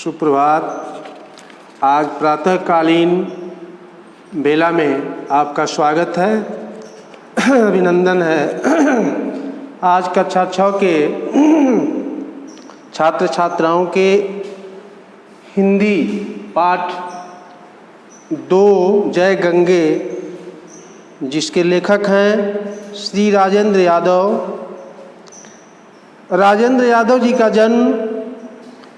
सुप्रभात। आज प्रातःकालीन बेला में आपका स्वागत है, अभिनंदन है। आज कक्षा 6 के छात्र छात्राओं के हिंदी पाठ 2 जय गंगे, जिसके लेखक हैं श्री राजेंद्र यादव। राजेंद्र यादव जी का जन्म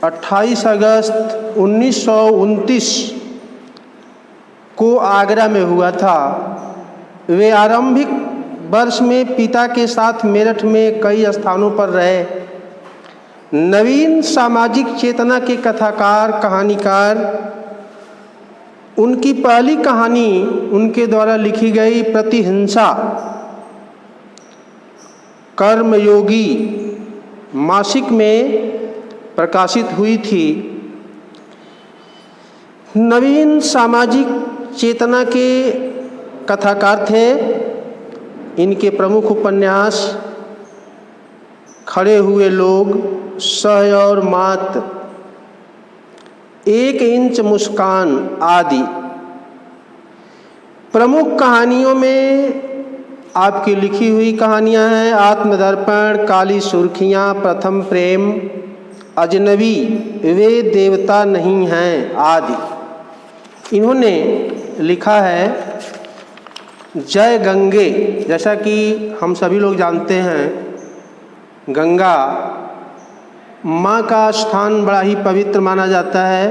28 अगस्त 1929 को आगरा में हुआ था। वे आरंभिक वर्ष में पिता के साथ मेरठ में कई स्थानों पर रहे। नवीन सामाजिक चेतना के कथाकार, कहानीकार। उनकी पहली कहानी उनके द्वारा लिखी गई प्रतिहिंसा कर्मयोगी मासिक में प्रकाशित हुई थी। नवीन सामाजिक चेतना के कथाकार थे। इनके प्रमुख उपन्यास खड़े हुए लोग, सह और मात, 1 इंच मुस्कान आदि। प्रमुख कहानियों में आपकी लिखी हुई कहानियां हैं आत्मदर्पण, काली सुर्खियां, प्रथम प्रेम, अजनबी, वे देवता नहीं हैं आदि। इन्होंने लिखा है जय गंगे। जैसा कि हम सभी लोग जानते हैं, गंगा माँ का स्थान बड़ा ही पवित्र माना जाता है।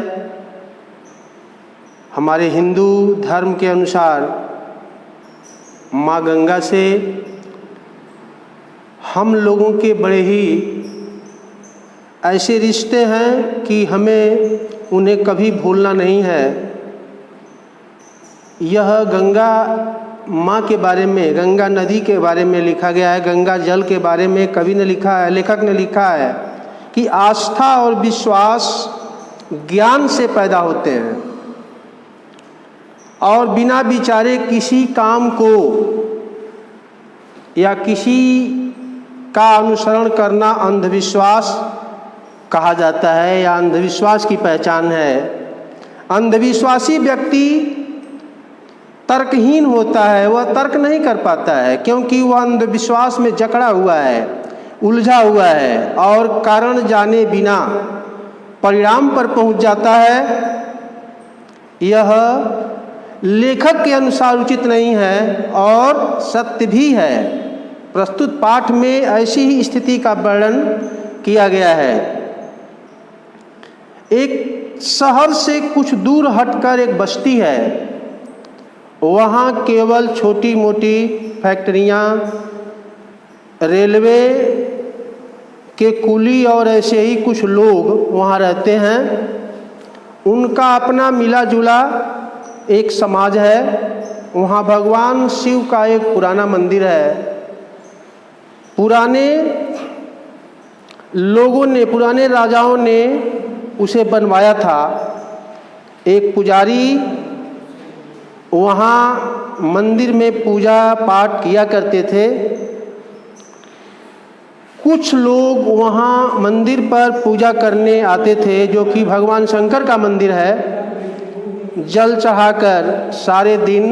हमारे हिंदू धर्म के अनुसार माँ गंगा से हम लोगों के बड़े ही ऐसे रिश्ते हैं कि हमें उन्हें कभी भूलना नहीं है। यह गंगा माँ के बारे में, गंगा नदी के बारे में लिखा गया है। गंगा जल के बारे में कवि ने लिखा है, लेखक ने लिखा है कि आस्था और विश्वास ज्ञान से पैदा होते हैं और बिना विचारे किसी काम को या किसी का अनुसरण करना अंधविश्वास कहा जाता है या अंधविश्वास की पहचान है। अंधविश्वासी व्यक्ति तर्कहीन होता है, वह तर्क नहीं कर पाता है क्योंकि वह अंधविश्वास में जकड़ा हुआ है, उलझा हुआ है और कारण जाने बिना परिणाम पर पहुंच जाता है। यह लेखक के अनुसार उचित नहीं है और सत्य भी है। प्रस्तुत पाठ में ऐसी ही स्थिति का वर्णन किया गया है। एक शहर से कुछ दूर हटकर एक बस्ती है। वहाँ केवल छोटी मोटी फैक्ट्रियाँ, रेलवे के कुली और ऐसे ही कुछ लोग वहाँ रहते हैं। उनका अपना मिला जुला एक समाज है। वहाँ भगवान शिव का एक पुराना मंदिर है। पुराने लोगों ने, पुराने राजाओं ने उसे बनवाया था। एक पुजारी वहाँ मंदिर में पूजा पाठ किया करते थे। कुछ लोग वहाँ मंदिर पर पूजा करने आते थे, जो कि भगवान शंकर का मंदिर है। जल चढ़ाकर सारे दिन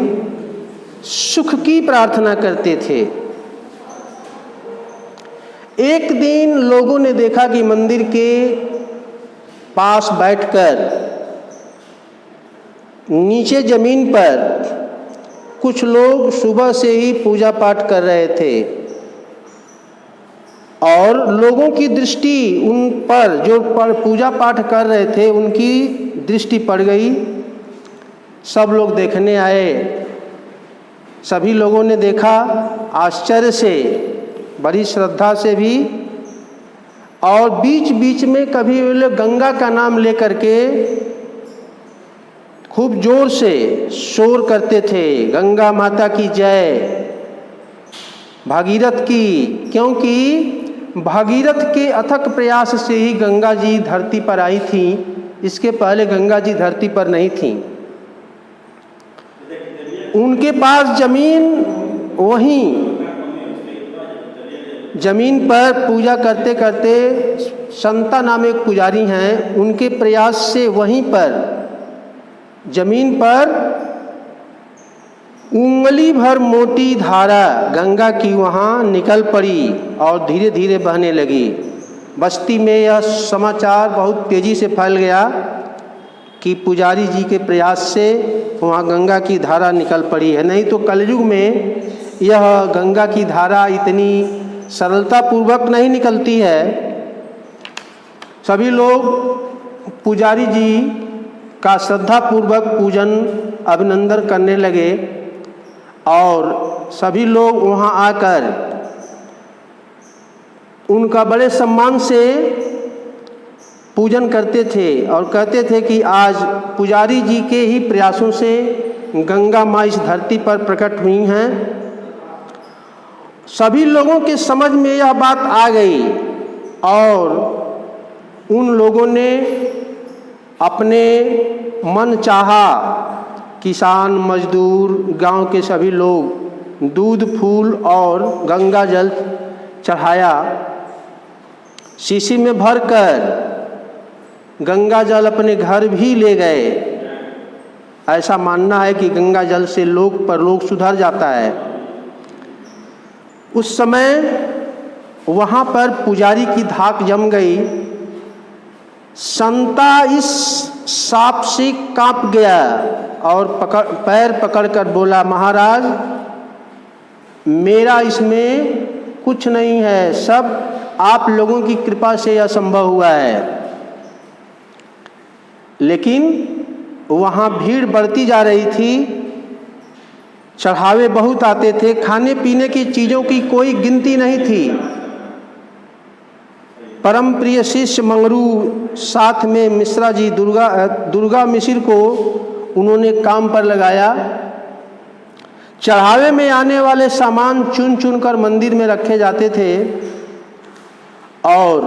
सुख की प्रार्थना करते थे। एक दिन लोगों ने देखा कि मंदिर के पास बैठकर नीचे जमीन पर कुछ लोग सुबह से ही पूजा पाठ कर रहे थे और लोगों की दृष्टि उन पर, जो पूजा पाठ कर रहे थे, उनकी दृष्टि पड़ गई। सब लोग देखने आए। सभी लोगों ने देखा आश्चर्य से, बड़ी श्रद्धा से भी, और बीच बीच में कभी वे लोग गंगा का नाम लेकर के खूब जोर से शोर करते थे, गंगा माता की जय, भागीरथ की। क्योंकि भागीरथ के अथक प्रयास से ही गंगा जी धरती पर आई थी। इसके पहले गंगा जी धरती पर नहीं थी। उनके पास जमीन, वहीं जमीन पर पूजा करते करते संता नाम एक पुजारी हैं, उनके प्रयास से वहीं पर जमीन पर उंगली भर मोटी धारा गंगा की वहाँ निकल पड़ी और धीरे धीरे बहने लगी। बस्ती में यह समाचार बहुत तेज़ी से फैल गया कि पुजारी जी के प्रयास से वहाँ गंगा की धारा निकल पड़ी है। नहीं तो कलयुग में यह गंगा की धारा इतनी सरलतापूर्वक नहीं निकलती है। सभी लोग पुजारी जी का श्रद्धापूर्वक पूजन अभिनंदन करने लगे और सभी लोग वहाँ आकर उनका बड़े सम्मान से पूजन करते थे और कहते थे कि आज पुजारी जी के ही प्रयासों से गंगा माँ इस धरती पर प्रकट हुई हैं। सभी लोगों के समझ में यह बात आ गई और उन लोगों ने अपने मन चाहा किसान, मजदूर, गांव के सभी लोग दूध, फूल और गंगा जल चढ़ाया। शीशी में भरकर गंगा जल अपने घर भी ले गए। ऐसा मानना है कि गंगा जल से लोक परलोक सुधर जाता है। उस समय वहाँ पर पुजारी की धाक जम गई। संता इस साप से कांप गया और पैर पकड़कर बोला, महाराज मेरा इसमें कुछ नहीं है, सब आप लोगों की कृपा से यह संभव हुआ है। लेकिन वहाँ भीड़ बढ़ती जा रही थी, चढ़ावे बहुत आते थे, खाने पीने की चीज़ों की कोई गिनती नहीं थी। परम प्रिय शिष्य मंगरू साथ में मिश्रा जी दुर्गा मिश्र को उन्होंने काम पर लगाया। चढ़ावे में आने वाले सामान चुन चुन कर मंदिर में रखे जाते थे और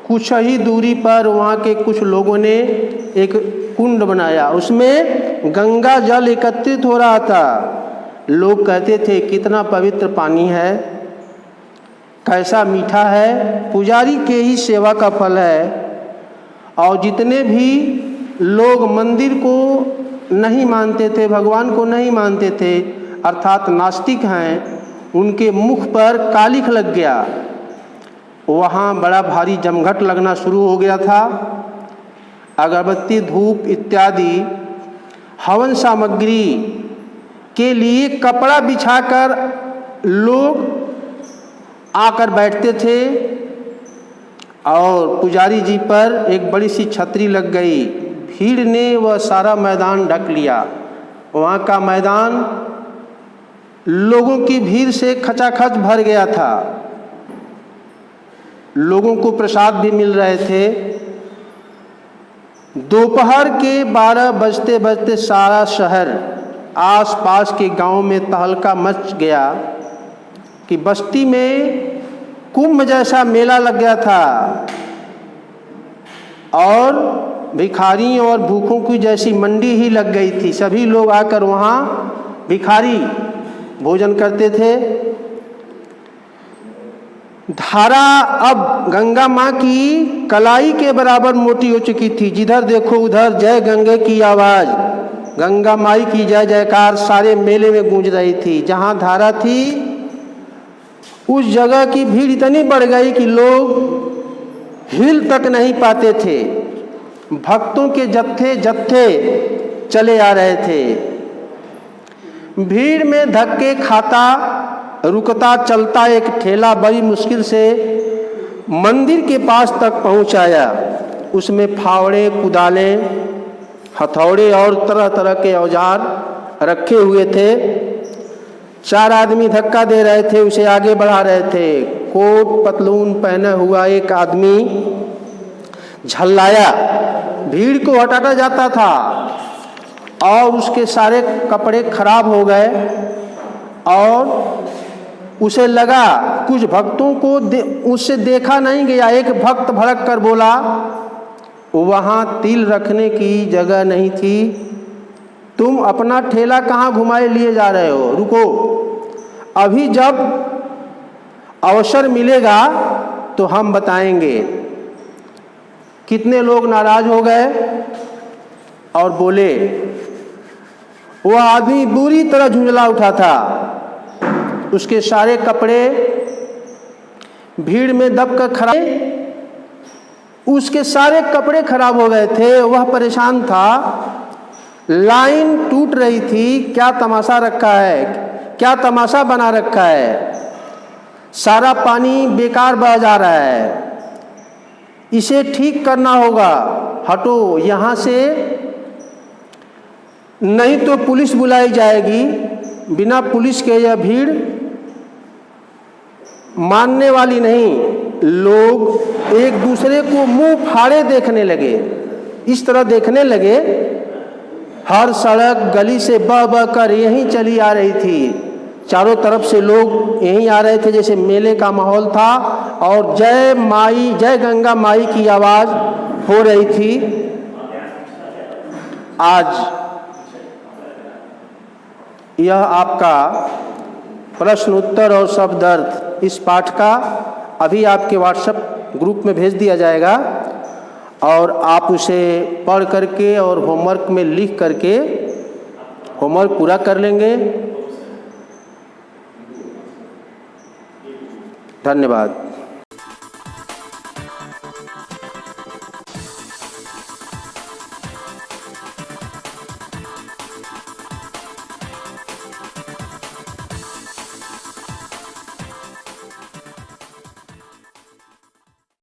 कुछ ही दूरी पर वहाँ के कुछ लोगों ने एक कुंड बनाया, उसमें गंगा जल एकत्रित हो रहा था। लोग कहते थे कितना पवित्र पानी है, कैसा मीठा है, पुजारी के ही सेवा का फल है। और जितने भी लोग मंदिर को नहीं मानते थे, भगवान को नहीं मानते थे, अर्थात नास्तिक हैं, उनके मुख पर कालिख लग गया। वहाँ बड़ा भारी जमघट लगना शुरू हो गया था। अगरबत्ती, धूप इत्यादि हवन सामग्री के लिए कपड़ा बिछाकर लोग आकर बैठते थे और पुजारी जी पर एक बड़ी सी छतरी लग गई। भीड़ ने वह सारा मैदान ढक लिया। वहाँ का मैदान लोगों की भीड़ से खचाखच भर गया था। लोगों को प्रसाद भी मिल रहे थे। दोपहर के 12 बजते बजते सारा शहर, आसपास के गांव में तहलका मच गया कि बस्ती में कुंभ जैसा मेला लग गया था और भिखारी और भूखों की जैसी मंडी ही लग गई थी। सभी लोग आकर वहाँ भिखारी भोजन करते थे। धारा अब गंगा माँ की कलाई के बराबर मोटी हो चुकी थी। जिधर देखो उधर जय गंगे की आवाज़, गंगा माई की जय जयकार सारे मेले में गूंज रही थी। जहाँ धारा थी उस जगह की भीड़ इतनी बढ़ गई कि लोग हिल तक नहीं पाते थे। भक्तों के जत्थे जत्थे चले आ रहे थे। भीड़ में धक्के खाता रुकता चलता एक ठेला बड़ी मुश्किल से मंदिर के पास तक पहुंचाया। उसमें फावड़े, कुदालें, हथौड़े और तरह तरह के औजार रखे हुए थे। 4 आदमी धक्का दे रहे थे, उसे आगे बढ़ा रहे थे। कोट पतलून पहना हुआ एक आदमी झल्लाया, भीड़ को हटाता जाता था और उसके सारे कपड़े खराब हो गए और उसे लगा कुछ भक्तों को उससे देखा नहीं गया। एक भक्त भड़क कर बोला, वहाँ तिल रखने की जगह नहीं थी, तुम अपना ठेला कहाँ घुमाए लिए जा रहे हो, रुको, अभी जब अवसर मिलेगा तो हम बताएंगे। कितने लोग नाराज हो गए और बोले। वह आदमी बुरी तरह झुंझला उठा था, उसके सारे कपड़े भीड़ में दबकर खराब, उसके सारे कपड़े खराब हो गए थे। वह परेशान था, लाइन टूट रही थी। क्या तमाशा रखा है, क्या तमाशा बना रखा है, सारा पानी बेकार बह जा रहा है, इसे ठीक करना होगा, हटो यहाँ से, नहीं तो पुलिस बुलाई जाएगी। बिना पुलिस के यह भीड़ मानने वाली नहीं। लोग एक दूसरे को मुंह फाड़े देखने लगे, इस तरह देखने लगे। हर सड़क गली से बह बह कर यहीं चली आ रही थी, चारों तरफ से लोग यहीं आ रहे थे, जैसे मेले का माहौल था। और जय माई, जय गंगा माई की आवाज़ हो रही थी। आज यह आपका प्रश्न उत्तर और शब्द अर्थ इस पाठ का अभी आपके व्हाट्सएप ग्रुप में भेज दिया जाएगा और आप उसे पढ़ करके और होमवर्क में लिख करके होमवर्क पूरा कर लेंगे। धन्यवाद।